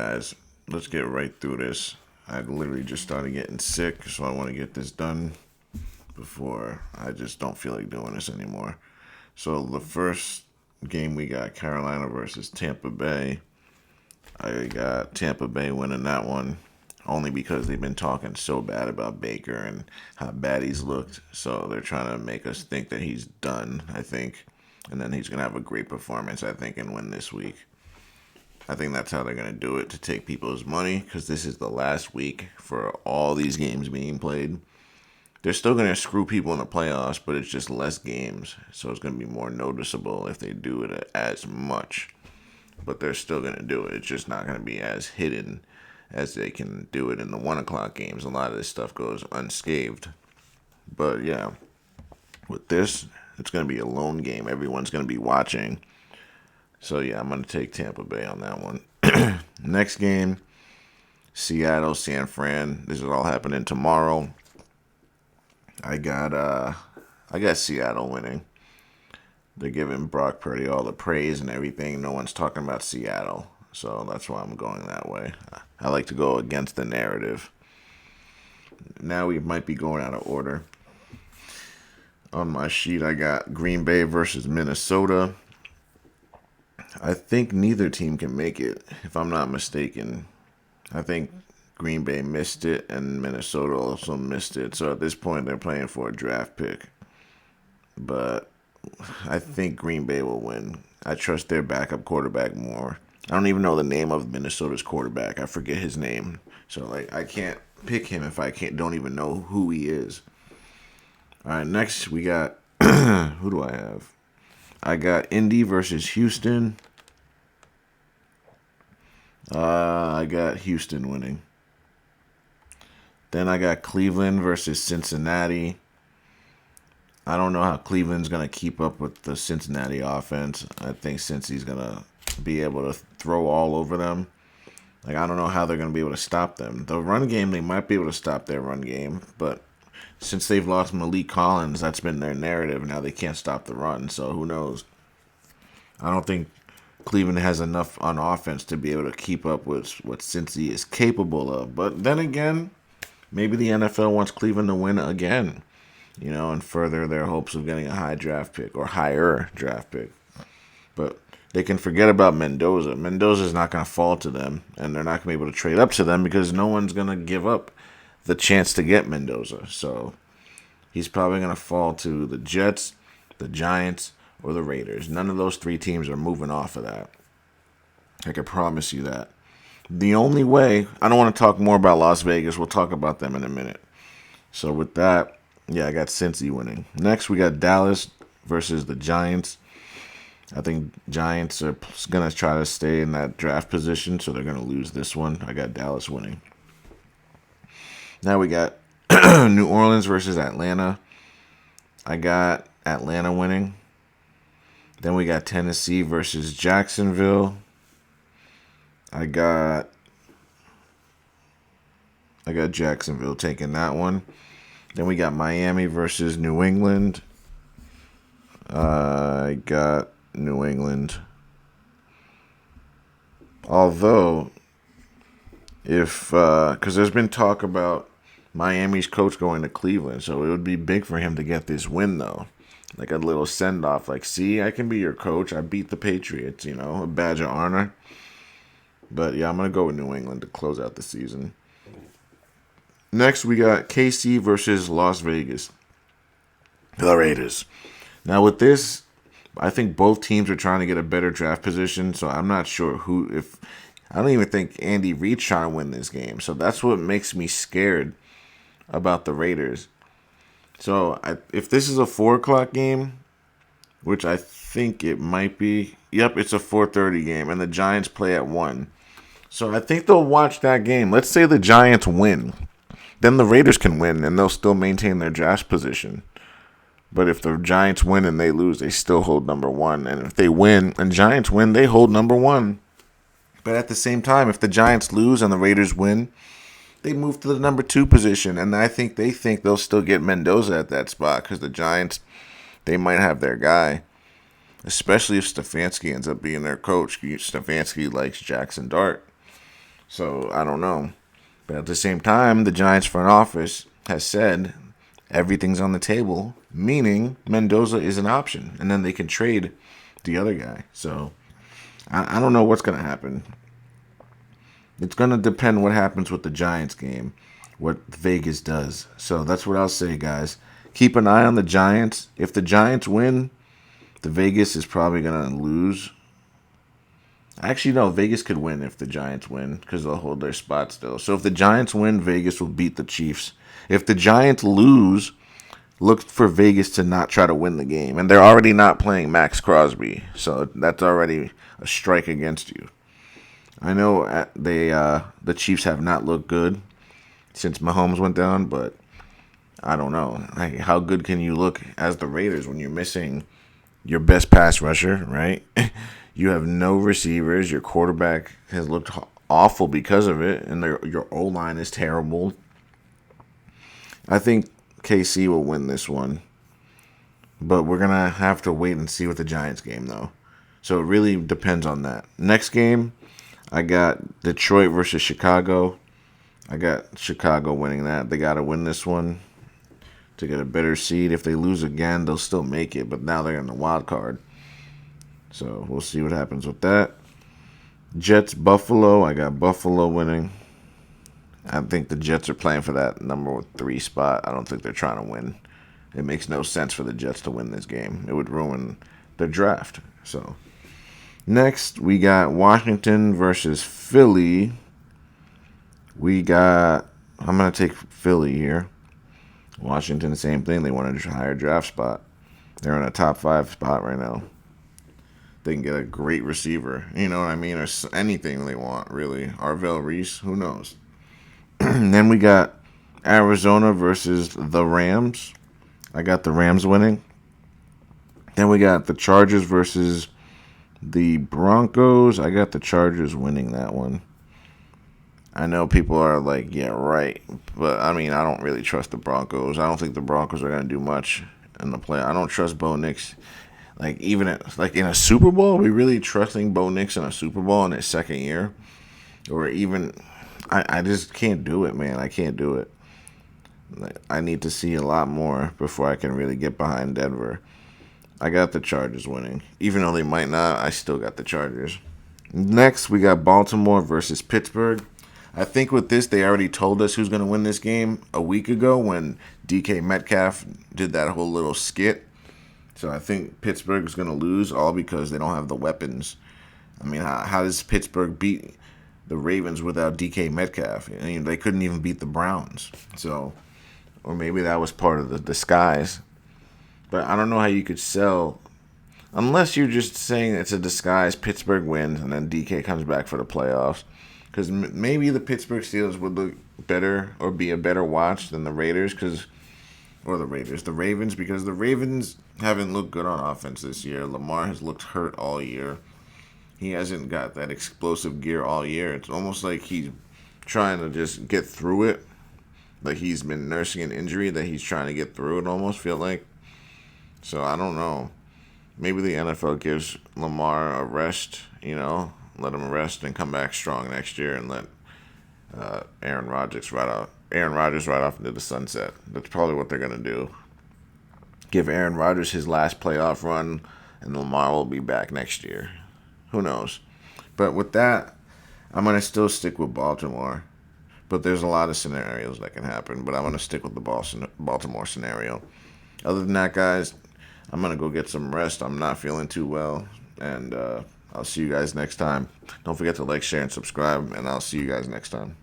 Guys, let's get right through this. I literally just started getting sick, so I want to get this done before I just don't feel like doing this anymore. So the first game we got Carolina versus Tampa Bay. I got Tampa Bay winning that one only because they've been talking so bad about Baker and how bad he's looked. So they're trying to make us think that he's done, I think. And then he's going to have a great performance, I think, and win this week. I think that's how they're going to do it to take people's money because this is the last week for all these games being played. They're still going to screw people in the playoffs, but it's just less games. So it's going to be more noticeable if they do it as much. But they're still going to do it. It's just not going to be as hidden as they can do it in the 1 o'clock games. A lot of this stuff goes unscathed. But yeah, with this, it's going to be a lone game. Everyone's going to be watching. So yeah, I'm going to take Tampa Bay on that one. Next game, Seattle, San Fran. This is all happening tomorrow. I got Seattle winning. They're giving Brock Purdy all the praise and everything. No one's talking about Seattle. So that's why I'm going that way. I like to go against the narrative. Now we might be going out of order. On my sheet, I got Green Bay versus Minnesota. I think neither team can make it, if I'm not mistaken. I think Green Bay missed it and Minnesota also missed it. So at this point, they're playing for a draft pick. But I think Green Bay will win. I trust their backup quarterback more. I don't even know the name of Minnesota's quarterback. I forget his name. So like I can't pick him if I can't don't even know who he is. All right, next we got who do I have? I got Indy versus Houston. I got Houston winning. Then I got Cleveland versus Cincinnati. I don't know how Cleveland's going to keep up with the Cincinnati offense. I think Cincy's going to be able to throw all over them. Like, I don't know how they're going to be able to stop them. The run game, they might be able to stop their run game, but since they've lost Malik Collins, that's been their narrative. Now they can't stop the run, so who knows? I don't think Cleveland has enough on offense to be able to keep up with what Cincy is capable of. But then again, maybe the NFL wants Cleveland to win again, and further their hopes of getting a high draft pick or higher draft pick. But they can forget about Mendoza. Mendoza's not going to fall to them, and they're not going to be able to trade up to them because no one's going to give up the chance to get Mendoza. So he's probably going to fall to the Jets, the Giants, or the Raiders. None of those three teams are moving off of that. I can promise you that. The only way, I don't want to talk more about Las Vegas. We'll talk about them in a minute. So with that, yeah, I got Cincy winning. Next, we got Dallas versus the Giants. I think Giants are going to try to stay in that draft position, so they're going to lose this one. I got Dallas winning. Now we got New Orleans versus Atlanta. I got Atlanta winning. Then we got Tennessee versus Jacksonville. I got Jacksonville taking that one. Then we got Miami versus New England. I got New England. Although, because there's been talk about Miami's coach going to Cleveland, so it would be big for him to get this win, though. Like a little send off, like, see, I can be your coach. I beat the Patriots, a badge of honor. But yeah, I'm going to go with New England to close out the season. Next, we got KC versus Las Vegas. The Raiders. Now, with this, I think both teams are trying to get a better draft position, so I'm not sure I don't even think Andy Reid's trying to win this game. So that's what makes me scared about the Raiders. So if this is a 4 o'clock game, which I think it might be, yep, it's a 4:30 game, and the Giants play at 1. So I think they'll watch that game. Let's say the Giants win. Then the Raiders can win, and they'll still maintain their draft position. But if the Giants win and they lose, they still hold number 1. And if they win and Giants win, they hold number 1. But at the same time, if the Giants lose and the Raiders win, they move to the number 2 position. And I think they think they'll still get Mendoza at that spot because the Giants, they might have their guy. Especially if Stefanski ends up being their coach. Stefanski likes Jackson Dart. So I don't know. But at the same time, the Giants front office has said everything's on the table, meaning Mendoza is an option, and then they can trade the other guy. So I don't know what's gonna happen. It's gonna depend what happens with the Giants game, what Vegas does. So that's what I'll say, guys. Keep an eye on the Giants. If the Giants win, the Vegas is probably gonna lose. Actually, no, Vegas could win if the Giants win because they'll hold their spot still. So if the Giants win, Vegas will beat the Chiefs. If the Giants lose, look for Vegas to not try to win the game. And they're already not playing Max Crosby. So that's already a strike against you. I know the Chiefs have not looked good since Mahomes went down, but I don't know. Like, how good can you look as the Raiders when you're missing your best pass rusher, right? You have no receivers. Your quarterback has looked awful because of it, and your O line is terrible. I think KC will win this one, but we're gonna have to wait and see with the Giants game though. So it really depends on that. Next game, I got Detroit versus Chicago. I got Chicago winning that. They got to win this one to get a better seed. If they lose again, they'll still make it, but now they're in the wild card. So we'll see what happens with that. Jets, Buffalo. I got Buffalo winning. I think the Jets are playing for that number 3 spot. I don't think they're trying to win. It makes no sense for the Jets to win this game. It would ruin their draft. So next, we got Washington versus Philly. I'm going to take Philly here. Washington, same thing. They want a higher draft spot. They're in a top 5 spot right now. They can get a great receiver, you know what I mean, or anything they want, really. Arvell Reese, who knows? Then we got Arizona versus the Rams. I got the Rams winning. Then we got the Chargers versus the Broncos. I got the Chargers winning that one. I know people are like, yeah, right. But, I mean, I don't really trust the Broncos. I don't think the Broncos are going to do much in the play. I don't trust Bo Nix. Like, even in a Super Bowl, are we really trusting Bo Nix in a Super Bowl in his second year? Or even, I just can't do it, man. I can't do it. I need to see a lot more before I can really get behind Denver. I got the Chargers winning. Even though they might not, I still got the Chargers. Next, we got Baltimore versus Pittsburgh. I think with this, they already told us who's going to win this game a week ago when DK Metcalf did that whole little skit. So I think Pittsburgh is going to lose all because they don't have the weapons. I mean, how does Pittsburgh beat the Ravens without DK Metcalf? I mean, they couldn't even beat the Browns. So, or maybe that was part of the disguise. But I don't know how you could sell, unless you're just saying it's a disguise, Pittsburgh wins, and then DK comes back for the playoffs. Because maybe the Pittsburgh Steelers would look better or be a better watch than the Raiders, the Ravens, because the Ravens haven't looked good on offense this year. Lamar has looked hurt all year. He hasn't got that explosive gear all year. It's almost like he's trying to just get through it. Like he's been nursing an injury that he's trying to get through it, almost feel like. So I don't know. Maybe the NFL gives Lamar a rest, let him rest and come back strong next year and let Aaron Rodgers ride off into the sunset. That's probably what they're going to do. Give Aaron Rodgers his last playoff run, and Lamar will be back next year. Who knows? But with that, I'm going to still stick with Baltimore. But there's a lot of scenarios that can happen, but I'm going to stick with the Baltimore scenario. Other than that, guys, I'm going to go get some rest. I'm not feeling too well, and I'll see you guys next time. Don't forget to like, share, and subscribe, and I'll see you guys next time.